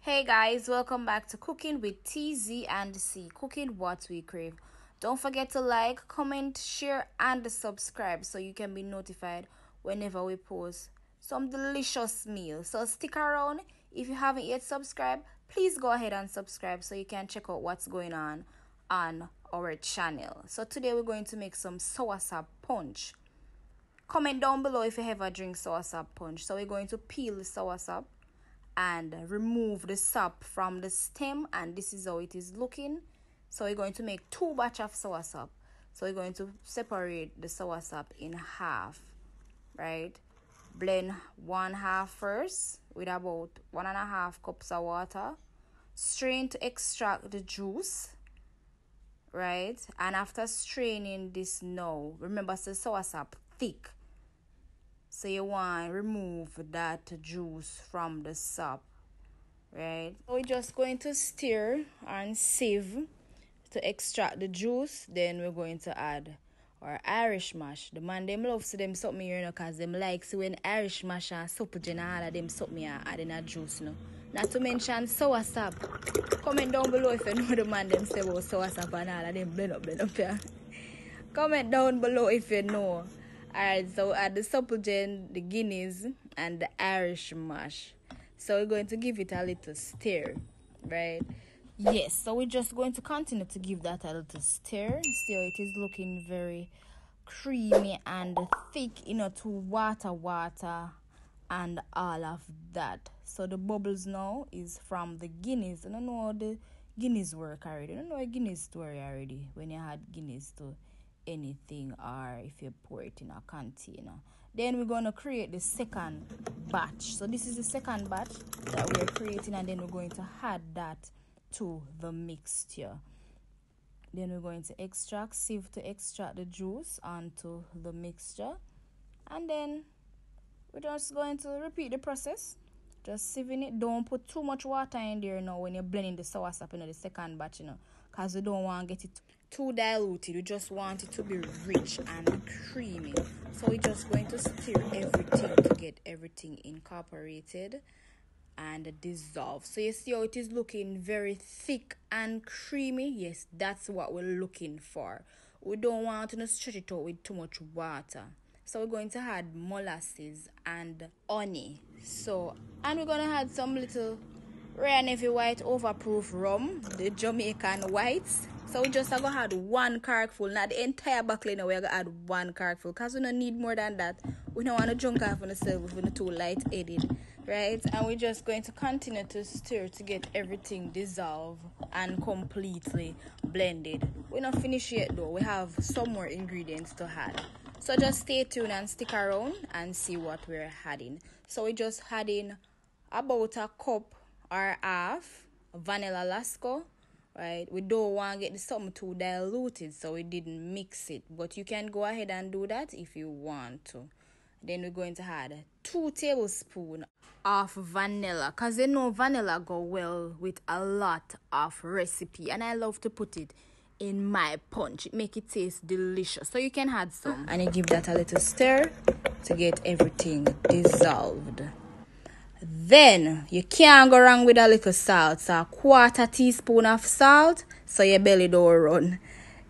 Hey guys, welcome back to Cooking with TZ and C, cooking what we crave. Don't forget to like, comment, share and subscribe so you can be notified whenever we post some delicious meals. So stick around. If you haven't yet subscribed, please go ahead and subscribe so you can check out what's going on our channel. So today we're going to make some soursop punch. Comment down below if you ever drink soursop punch. So we're going to peel the soursop and remove the sap from the stem, and this is how it is looking. So we're going to make 2 batch of soursop. So we're going to separate the soursop in half, right? Blend 1/2 first with about 1.5 cups of water. Strain to extract the juice, right? And after straining this now, remember the soursop thick, so you want to remove that juice from the sap, right? So we're just going to stir and sieve to extract the juice. Then we're going to add our Irish mash. The man them love to them something here, you know, cause them like see when Irish mash and Supligen and all of them something adding a juice, you know. Not to mention soursop. Comment down below if you know the man them say about soursop and all of them blend up here. Comment down below if you know. Alright, so add the Supligen, the Guiness, and the Irish mash. So we're going to give it a little stir, right? Yes, so we're just going to continue to give that a little stir. Still, it is looking very creamy and thick, you know, to water and all of that. So the bubbles now is from the Guinness. I don't know how the Guinness work already. I don't know a Guinness story already when you had Guinness to anything, or if you pour it in a container. Then we're going to create the second batch. So this is the second batch that we're creating, and then we're going to add that to the mixture. Then we're going to sieve to extract the juice onto the mixture, and then we're just going to repeat the process, just sieving it. Don't put too much water in there now when you're blending the soursop, you know, the second batch, you know, because we don't want to get it too diluted. We just want it to be rich and creamy. So we're just going to stir everything to get everything incorporated and dissolve. So you see how it is looking very thick and creamy. Yes, that's what we're looking for. We don't want to stretch it out with too much water. So we're going to add molasses and honey. And we're going to add some little rare navy white overproof rum, the Jamaican whites. So we just are going to add 1 corkful, not the entire bottle, you know, we're going to add 1 corkful because we don't need more than that. We don't want to junk off on ourselves if we're too light-headed, right? And we're just going to continue to stir to get everything dissolved and completely blended. We're not finished yet though. We have some more ingredients to add. So just stay tuned and stick around and see what we're adding. So we're just adding about a cup or half vanilla lasco, right? We don't want to get something too diluted, so we didn't mix it, but you can go ahead and do that if you want to. Then we're going to add 2 tablespoons of vanilla, because you know vanilla go well with a lot of recipe, and I love to put it in my punch. It make it taste delicious, so you can add some and you give that a little stir to get everything dissolved. Then you can't go wrong with a little salt. So 1/4 teaspoon of salt so your belly don't run.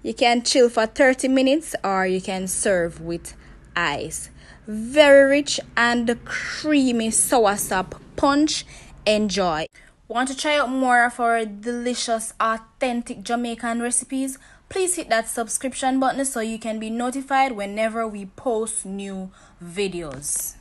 You can chill for 30 minutes or you can serve with ice. Very rich and creamy soursop punch. Enjoy. Want to try out more of our delicious, authentic Jamaican recipes? Please hit that subscription button so you can be notified whenever we post new videos.